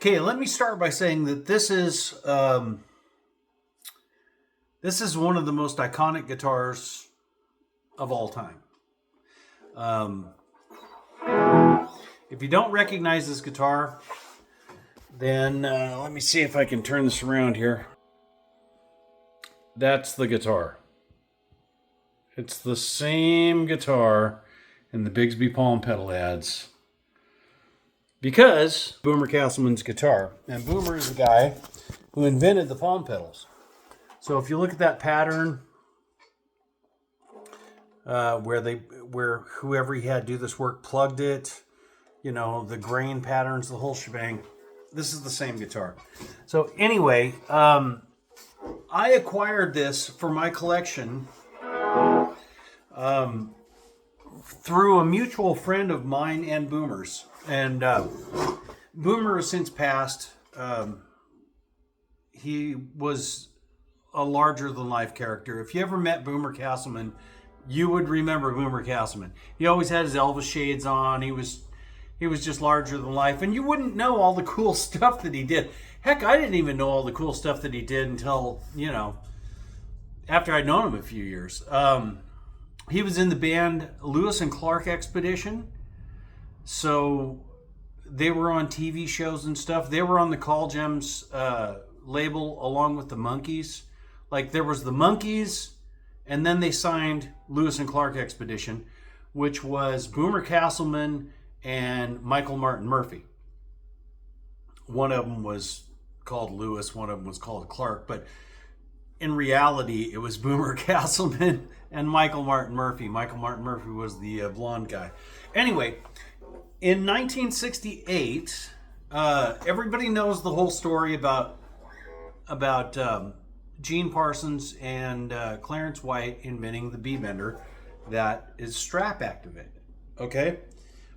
Okay, let me start by saying that this is one of the most iconic guitars of all time. If you don't recognize this guitar, then let me see if I can turn this around here. That's the guitar. It's the same guitar in the Bigsby Palm Pedal ads. Because Boomer Castleman's guitar. And Boomer is the guy who invented the palm pedals. So if you look at that pattern, where whoever he had do this work plugged it, you know, the grain patterns, the whole shebang, this is the same guitar. So anyway, I acquired this for my collection through a mutual friend of mine and Boomer's. And Boomer has since passed. He was a larger-than-life character. If you ever met Boomer Castleman, you would remember Boomer Castleman. He always had his Elvis shades on. He was just larger than life. And you wouldn't know all the cool stuff that he did. Heck, I didn't even know all the cool stuff that he did until, you know, after I'd known him a few years. He was in the band Lewis and Clark Expedition. So they were on TV shows and stuff. They were on the Call Gems label along with the Monkees. Like there was the Monkees, and then they signed Lewis and Clark Expedition, which was Boomer Castleman and Michael Martin Murphey. One of them was called Lewis, one of them was called Clark, but in reality, it was Boomer Castleman and Michael Martin Murphey. Michael Martin Murphey was the blonde guy. Anyway, in 1968, everybody knows the whole story about Gene Parsons and Clarence White inventing the B-bender that is strap activated. Okay?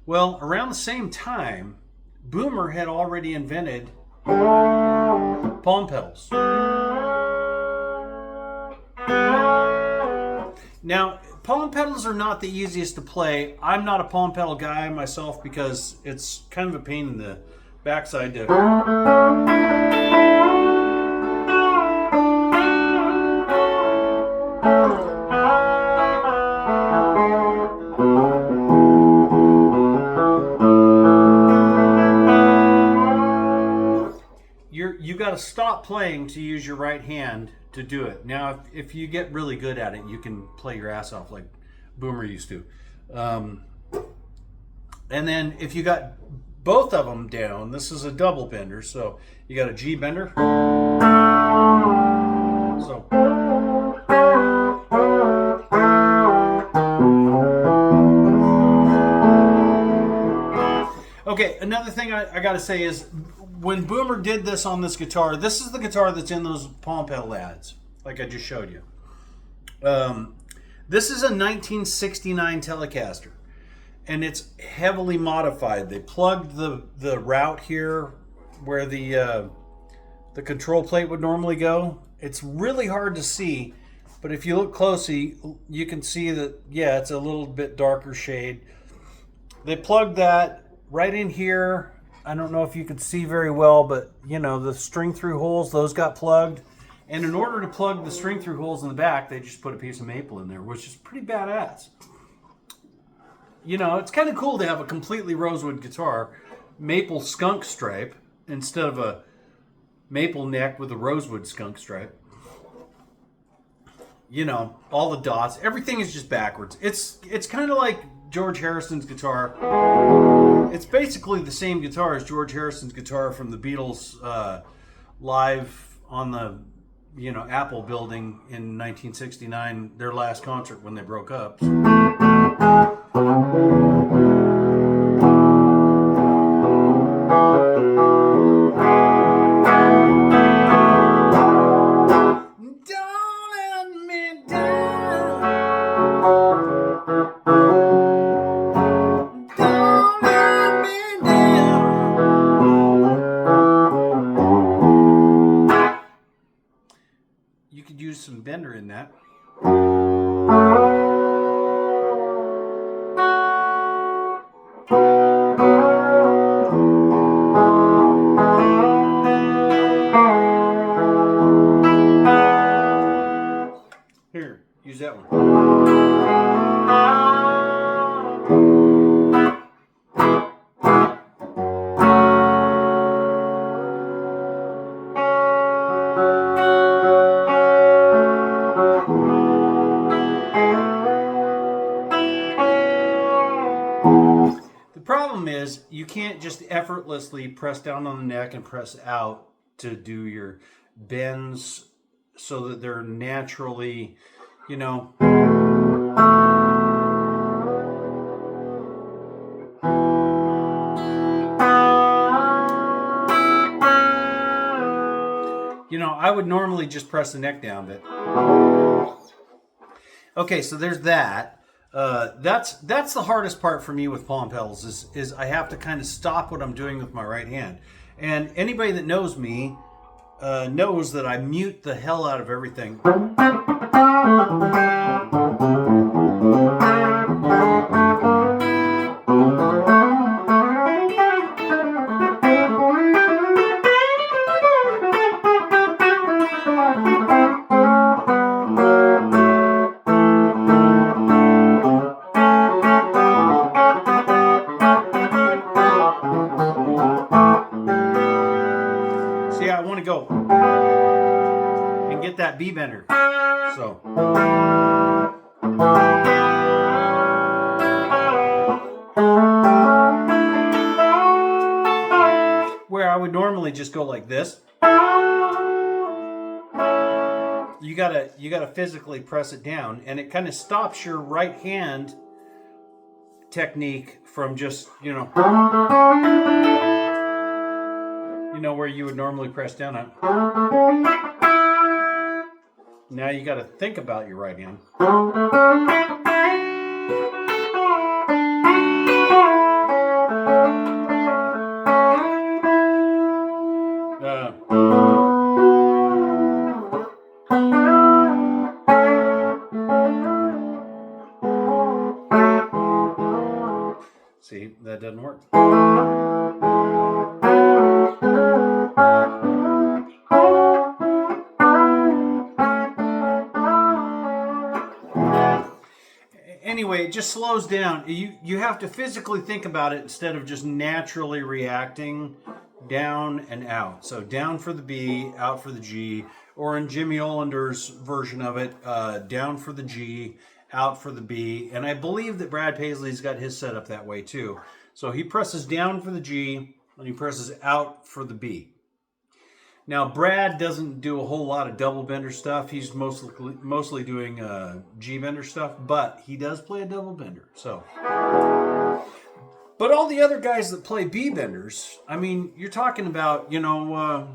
Well, around the same time, Boomer had already invented palm pedals. Now, palm pedals are not the easiest to play. I'm not a palm pedal guy myself because it's kind of a pain in the backside to... You got to stop playing to use your right hand to do it. Now, if you get really good at it, you can play your ass off like Boomer used to. And then if you got both of them down, this is a double bender. So you got a G bender. So. Okay, another thing I got to say is when Boomer did this on this guitar, this is the guitar that's in those palm pedal ads, like I just showed you. This is a 1969 Telecaster, and it's heavily modified. They plugged the route here where the control plate would normally go. It's really hard to see, but if you look closely, you can see that, yeah, it's a little bit darker shade. They plugged that right in here. I don't know if you could see very well, but you know, the string through holes, those got plugged. And in order to plug the string through holes in the back, they just put a piece of maple in there, which is pretty badass. You know, it's kind of cool to have a completely rosewood guitar, maple skunk stripe, instead of a maple neck with a rosewood skunk stripe. You know, all the dots, everything is just backwards. It's kind of like George Harrison's guitar. It's basically the same guitar as George Harrison's guitar from the Beatles live on the, you know, Apple building in 1969, their last concert when they broke up. You could use some bender in that. The problem is you can't just effortlessly press down on the neck and press out to do your bends so that they're naturally, you know. You know, I would normally just press the neck down, but okay, so there's that. That's the hardest part for me with palm pedals is I have to kind of stop what I'm doing with my right hand. And anybody that knows me knows that I mute the hell out of everything. See, I want to go and get that B bender. So. Where I would normally just go like this. You gotta physically press it down, and it kind of stops your right hand technique from just, you know, where you would normally press down on. Now you got to think about your right hand. See, that doesn't work. Anyway, it just slows down. You have to physically think about it instead of just naturally reacting down and out. So down for the B, out for the G, or in Jimmy Olander's version of it, down for the G, out for the B. And I believe that Brad Paisley's got his set up that way too. So he presses down for the G and he presses out for the B. Now, Brad doesn't do a whole lot of double bender stuff. He's mostly doing G bender stuff, but he does play a double bender. So, but all the other guys that play B benders, I mean, you're talking about, you know,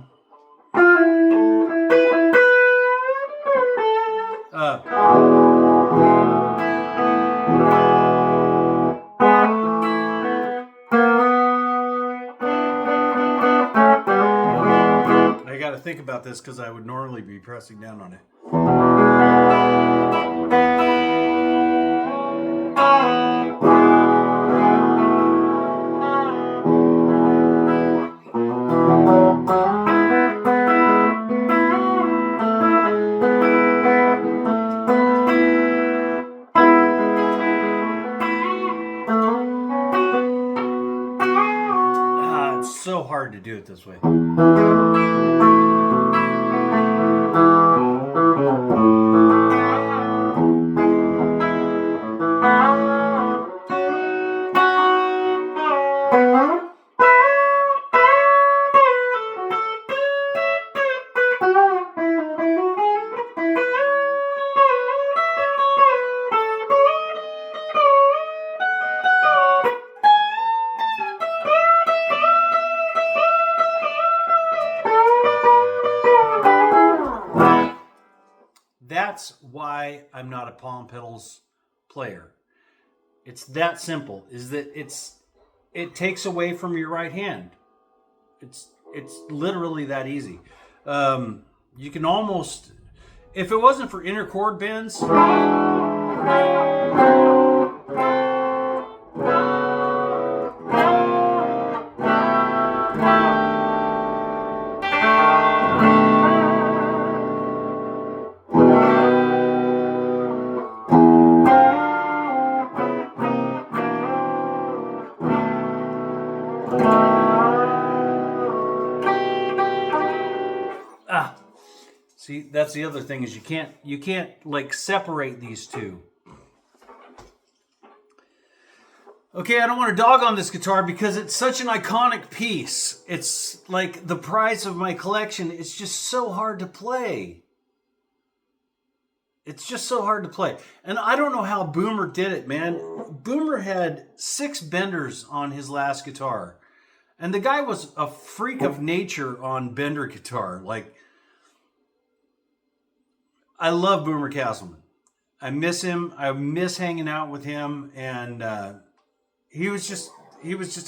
I got to think about this because I would normally be pressing down on it. It's so hard to do it this way. That's why I'm not a palm pedals player. It's that simple. Is that it takes away from your right hand. It's literally that easy. You can almost, if it wasn't for inner chord bends. See, that's the other thing is you can't like separate these two. Okay, I don't want to dog on this guitar because it's such an iconic piece. It's like the prize of my collection. It's just so hard to play. It's just so hard to play. And I don't know how Boomer did it, man. Boomer had 6 benders on his last guitar. And the guy was a freak of nature on bender guitar. Like, I love Boomer Castleman. I miss him. I miss hanging out with him. And he was just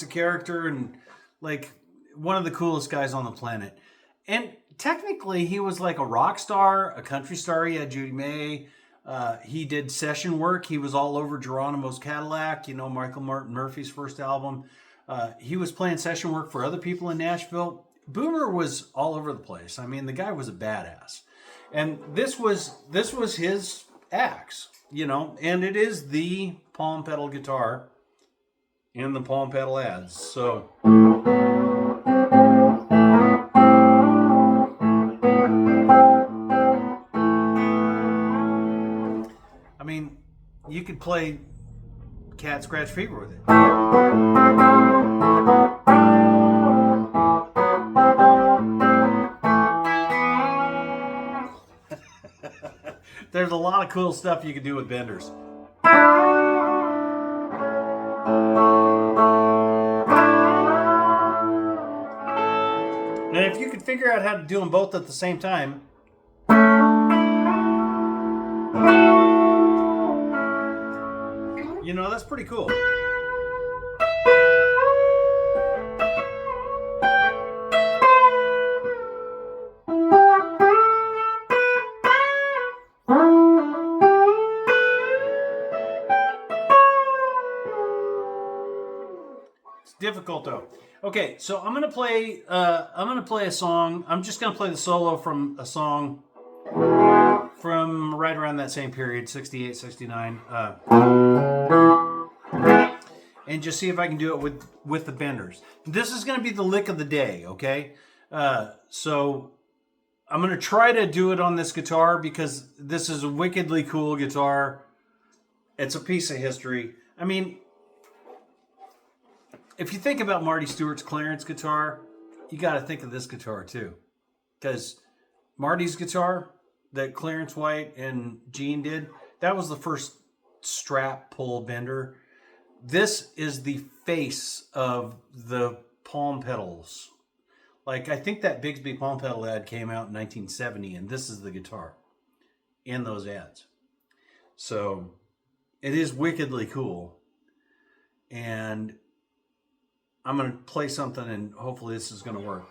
a character and like one of the coolest guys on the planet. And technically, he was like a rock star, a country star. He had Judy May. He did session work. He was all over Geronimo's Cadillac, you know, Michael Martin Murphy's first album. He was playing session work for other people in Nashville. Boomer was all over the place. I mean, the guy was a badass. And this was his axe, you know, and it is the palm pedal guitar in the palm pedal ads. So I mean, you could play Cat Scratch Fever with it. There's a lot of cool stuff you can do with benders. And if you could figure out how to do them both at the same time, you know, that's pretty cool. It's difficult though. Okay, so I'm gonna play a song. I'm just gonna play the solo from a song from right around that same period, 68, 69. And just see if I can do it with the benders. This is gonna be the lick of the day, okay? So I'm gonna try to do it on this guitar because this is a wickedly cool guitar. It's a piece of history. I mean, if you think about Marty Stuart's Clarence guitar, you got to think of this guitar too. Because Marty's guitar that Clarence White and Gene did, that was the first strap pull bender. This is the face of the palm pedals. Like, I think that Bigsby palm pedal ad came out in 1970, and this is the guitar in those ads. So it is wickedly cool. And I'm going to play something and hopefully this is going to work.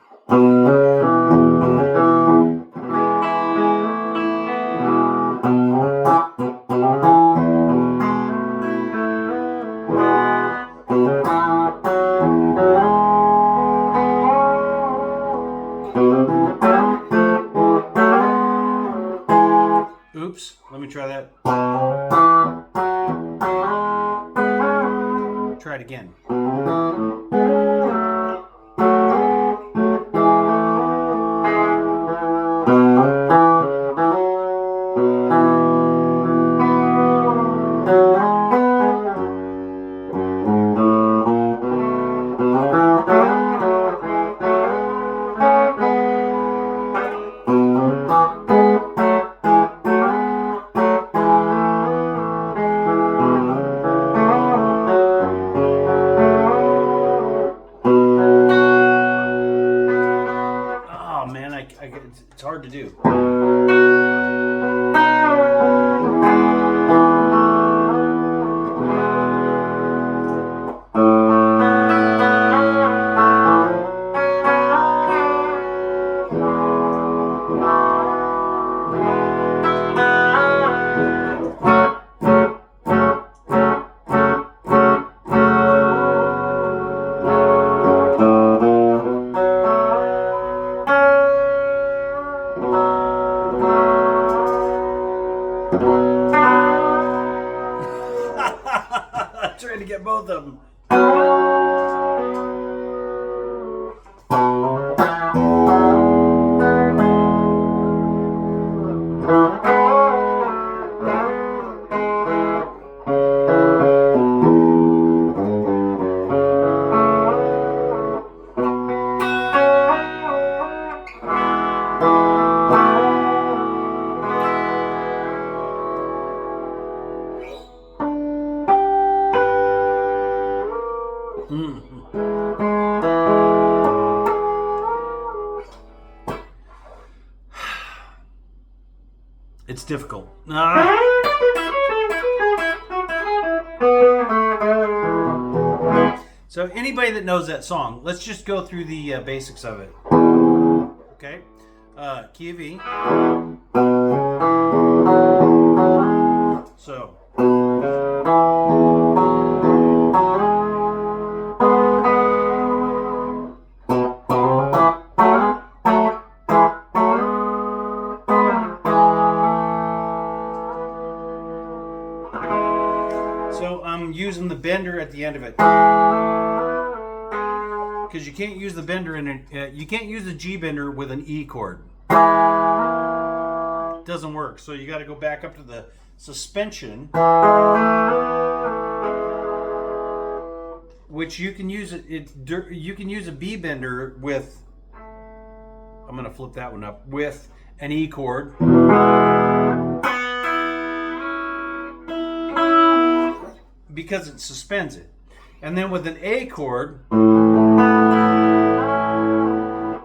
Oops, let me try that. Try it again. It's hard to do. Trying to get both of them. It's difficult. So anybody that knows that song, let's just go through the basics of it. Okay, key of E. So. So I'm using the bender at the end of it because you can't use the bender you can't use the G bender with an E chord. It doesn't work. So you got to go back up to the suspension, which you can use you can use a B bender with. I'm going to flip that one up with an E chord. Because it suspends it. And then with an A chord,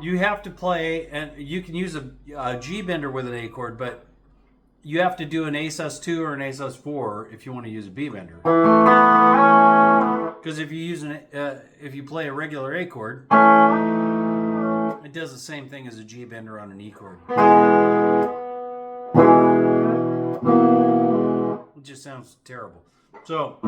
you have to play, and you can use a G bender with an A chord, but you have to do an A sus2 or an A sus4 if you want to use a B bender. Because if you play a regular A chord, it does the same thing as a G bender on an E chord. It just sounds terrible. So,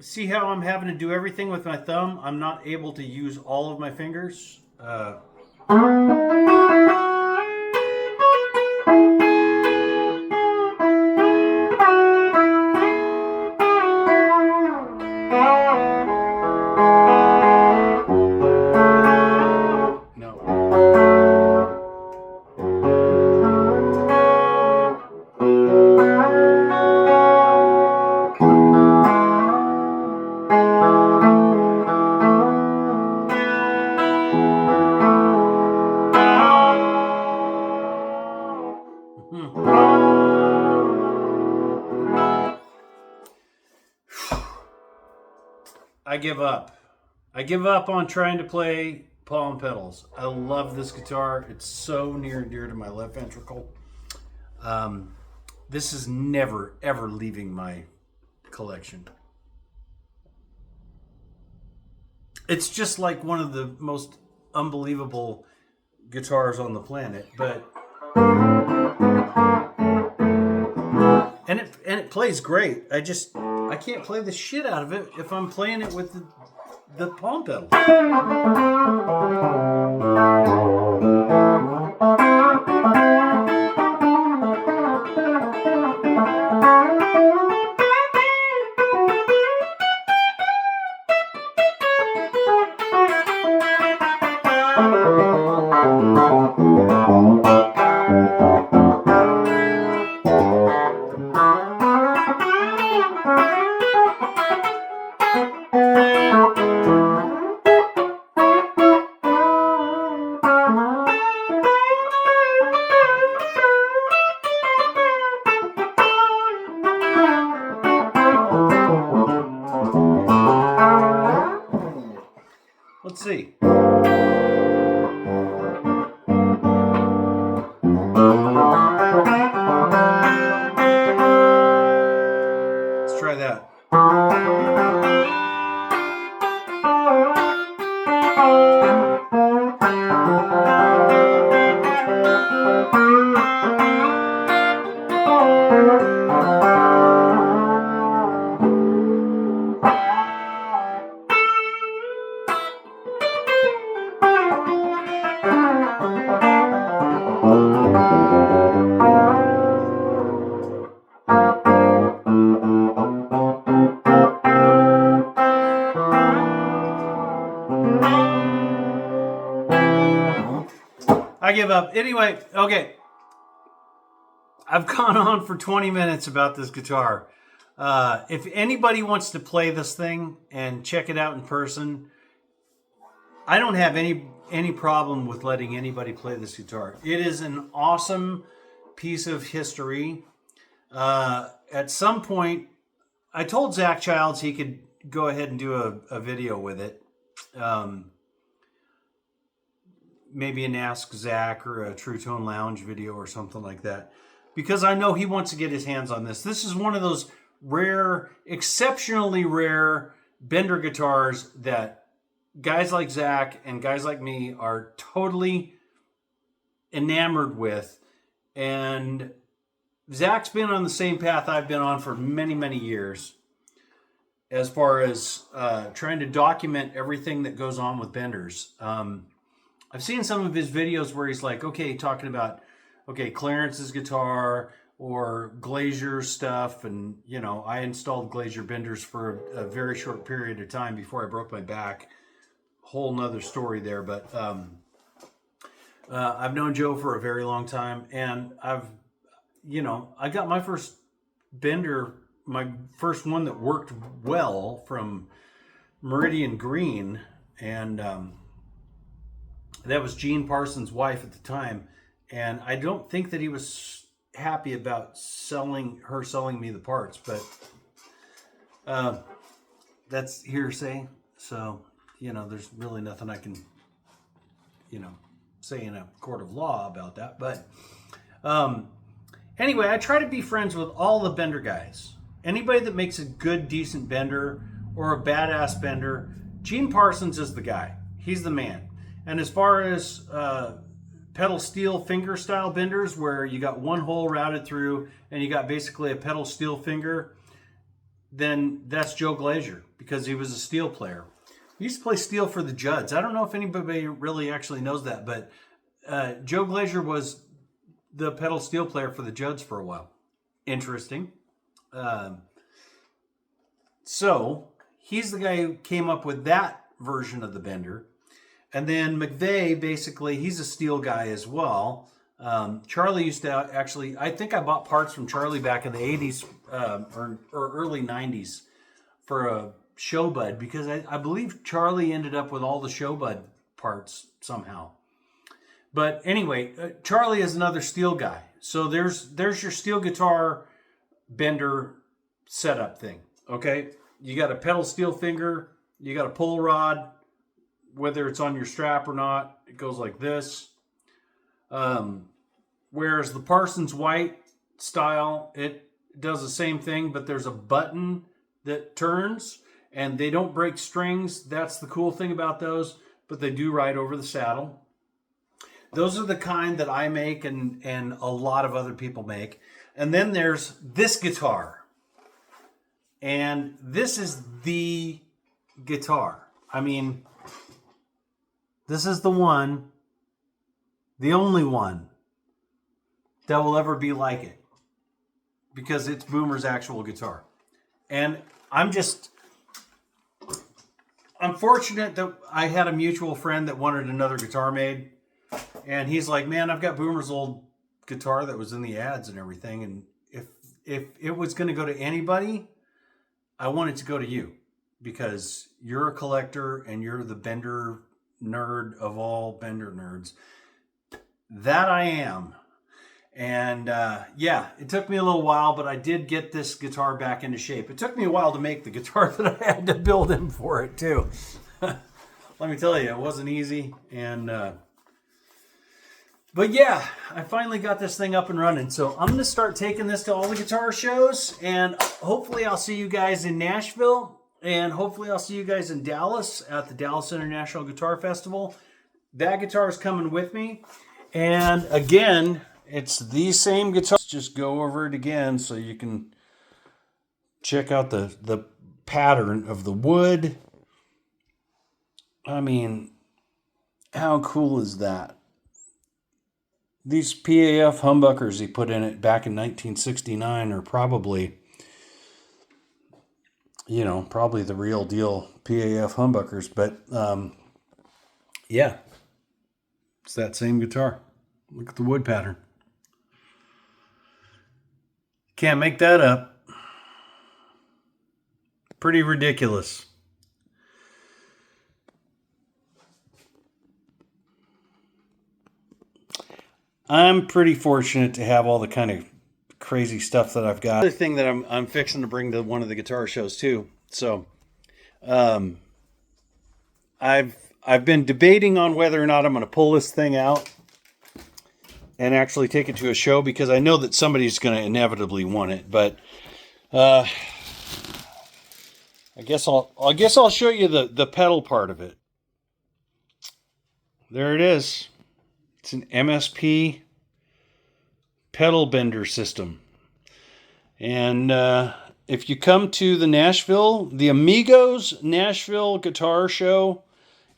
see how I'm having to do everything with my thumb? I'm not able to use all of my fingers. I give up. I give up on trying to play palm pedals. I love this guitar. It's so near and dear to my left ventricle. This is never, ever leaving my collection. It's just like one of the most unbelievable guitars on the planet, but and it plays great. I can't play the shit out of it if I'm playing it with the palm pedal. Let's see. Let's try that. I give up. Anyway, okay. I've gone on for 20 minutes about this guitar. If anybody wants to play this thing and check it out in person, I don't have any problem with letting anybody play this guitar. It is an awesome piece of history. At some point, I told Zach Childs he could go ahead and do a video with it. Maybe an Ask Zach or a True Tone Lounge video or something like that. Because I know he wants to get his hands on this. This is one of those rare, exceptionally rare Bender guitars that guys like Zach and guys like me are totally enamored with. And Zach's been on the same path I've been on for many, many years as far as trying to document everything that goes on with Benders. I've seen some of his videos where he's like, okay, talking about, okay, Clarence's guitar or Glazier stuff. And, you know, I installed Glazier Benders for a very short period of time before I broke my back. Whole nother story there. But I've known Joe for a very long time. And I got my first Bender, my first one that worked well from Meridian Green. And that was Gene Parsons' wife at the time. And I don't think that he was happy about selling me the parts, but that's hearsay. So, there's really nothing I can, say in a court of law about that. But anyway, I try to be friends with all the Bender guys. Anybody that makes a good, decent Bender or a badass Bender, Gene Parsons is the guy. He's the man. And as far as pedal steel finger style Benders, where you got one hole routed through and you got basically a pedal steel finger, then that's Joe Glazier, because he was a steel player. He used to play steel for the Judds. I don't know if anybody really actually knows that, but Joe Glazier was the pedal steel player for the Judds for a while. Interesting. So he's the guy who came up with that version of the Bender. And then McVeigh, basically, he's a steel guy as well. Charlie used to actually, I think I bought parts from Charlie back in the 80s or early 90s for a Showbud, because I believe Charlie ended up with all the Showbud parts somehow. But anyway, Charlie is another steel guy. So there's your steel guitar Bender setup thing, okay? You got a pedal steel finger, you got a pull rod, whether it's on your strap or not, it goes like this. Whereas the Parsons White style, it does the same thing, but there's a button that turns, and they don't break strings. That's the cool thing about those, but they do ride over the saddle. Those are the kind that I make and a lot of other people make. And then there's this guitar. And this is the guitar. I mean, this is the one, the only one that will ever be like it, because it's Boomer's actual guitar. And I'm fortunate that I had a mutual friend that wanted another guitar made. And he's like, man, I've got Boomer's old guitar that was in the ads and everything. And if it was going to go to anybody, I want it to go to you, because you're a collector and you're the Bender nerd of all Bender nerds. That I am. And yeah, it took me a little while, but I did get this guitar back into shape. It took me a while to make the guitar that I had to build him for it too. Let me tell you, it wasn't easy. And but yeah, I finally got this thing up and running. So I'm going to start taking this to all the guitar shows, and hopefully I'll see you guys in Nashville, and hopefully I'll see you guys in Dallas at the Dallas International Guitar Festival. That guitar is coming with me. And again, it's the same guitar. Let's just go over it again so you can check out the pattern of the wood. I mean, how cool is that? These PAF humbuckers he put in it back in 1969 are probably, probably the real deal PAF humbuckers. But yeah, it's that same guitar. Look at the wood pattern. Can't make that up. Pretty ridiculous. I'm pretty fortunate to have all the kind of crazy stuff that I've got. Another thing that I'm fixing to bring to one of the guitar shows too. So, I've been debating on whether or not I'm going to pull this thing out and actually take it to a show, because I know that somebody's going to inevitably want it. But I guess I'll show you the pedal part of it. There it is. It's an MSP pedal bender system. And if you come to the Amigos Nashville Guitar Show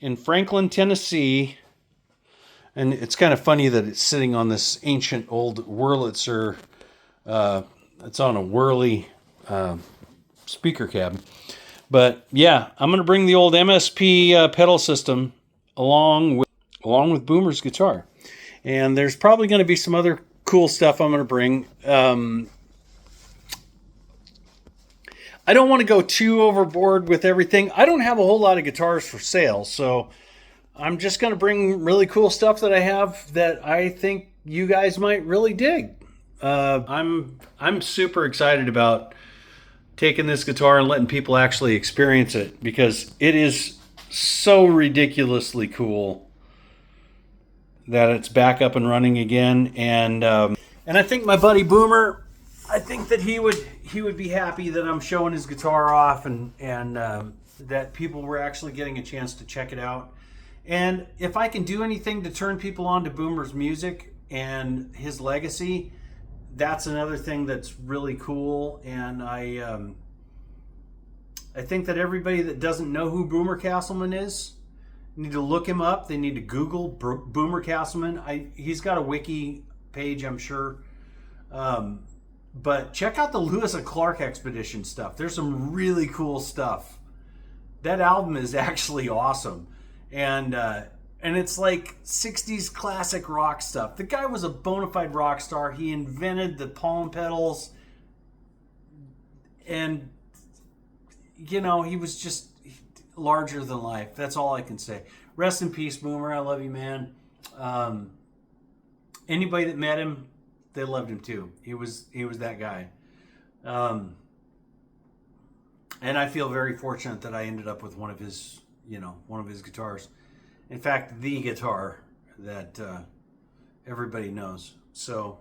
in Franklin, Tennessee, and it's kind of funny that it's sitting on this ancient old Wurlitzer. It's on a Whirly speaker cab. But yeah, I'm going to bring the old MSP pedal system along with Boomer's guitar. And there's probably going to be some other cool stuff I'm going to bring. I don't want to go too overboard with everything. I don't have a whole lot of guitars for sale, so I'm just going to bring really cool stuff that I have that I think you guys might really dig. I'm super excited about taking this guitar and letting people actually experience it, because it is so ridiculously cool that it's back up and running again. And I think my buddy Boomer, I think that he would be happy that I'm showing his guitar off, and that people were actually getting a chance to check it out. And if I can do anything to turn people on to Boomer's music and his legacy, that's another thing that's really cool. And I think that everybody that doesn't know who Boomer Castleman is need to look him up. They need to Google Boomer Castleman. He's got a wiki page, I'm sure. But check out the Lewis and Clark Expedition stuff. There's some really cool stuff. That album is actually awesome. And it's like 60s classic rock stuff. The guy was a bona fide rock star. He invented the palm pedals. And, you know, he was just larger than life. That's all I can say. Rest in peace, Boomer. I love you, man. Anybody that met him, they loved him too. He was that guy. And I feel very fortunate that I ended up with one of his guitars. In fact, the guitar that everybody knows. So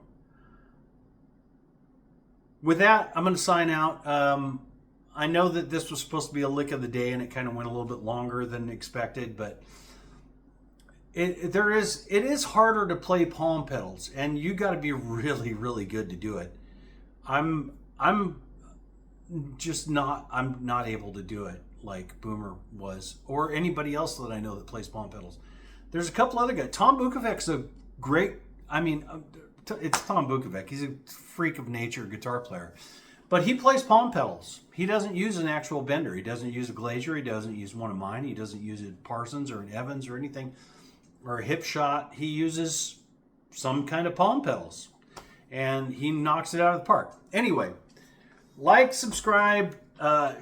with that, I'm going to sign out. I know that this was supposed to be a lick of the day, and it kind of went a little bit longer than expected, but it is harder to play palm pedals, and you got to be really, really good to do it. I'm not able to do it like Boomer was, or anybody else that I know that plays palm pedals. There's a couple other guys. Tom Bukovec's a great, it's Tom Bukovic. He's a freak of nature guitar player. But he plays palm pedals. He doesn't use an actual bender. He doesn't use a Glazier. He doesn't use one of mine. He doesn't use a Parsons or an Evans or anything, or a hip shot. He uses some kind of palm pedals, and he knocks it out of the park. Anyway, like, subscribe,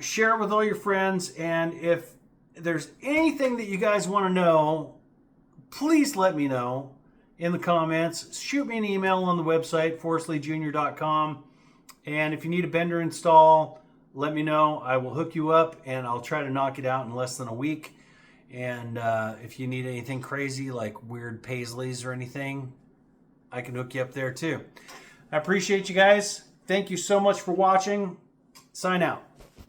share it with all your friends, and if there's anything that you guys want to know, please let me know in the comments. Shoot me an email on the website, forrestleejr.com. And if you need a bender install, let me know. I will hook you up, and I'll try to knock it out in less than a week. And if you need anything crazy like weird paisleys or anything, I can hook you up there too. I appreciate you guys. Thank you so much for watching. Sign out.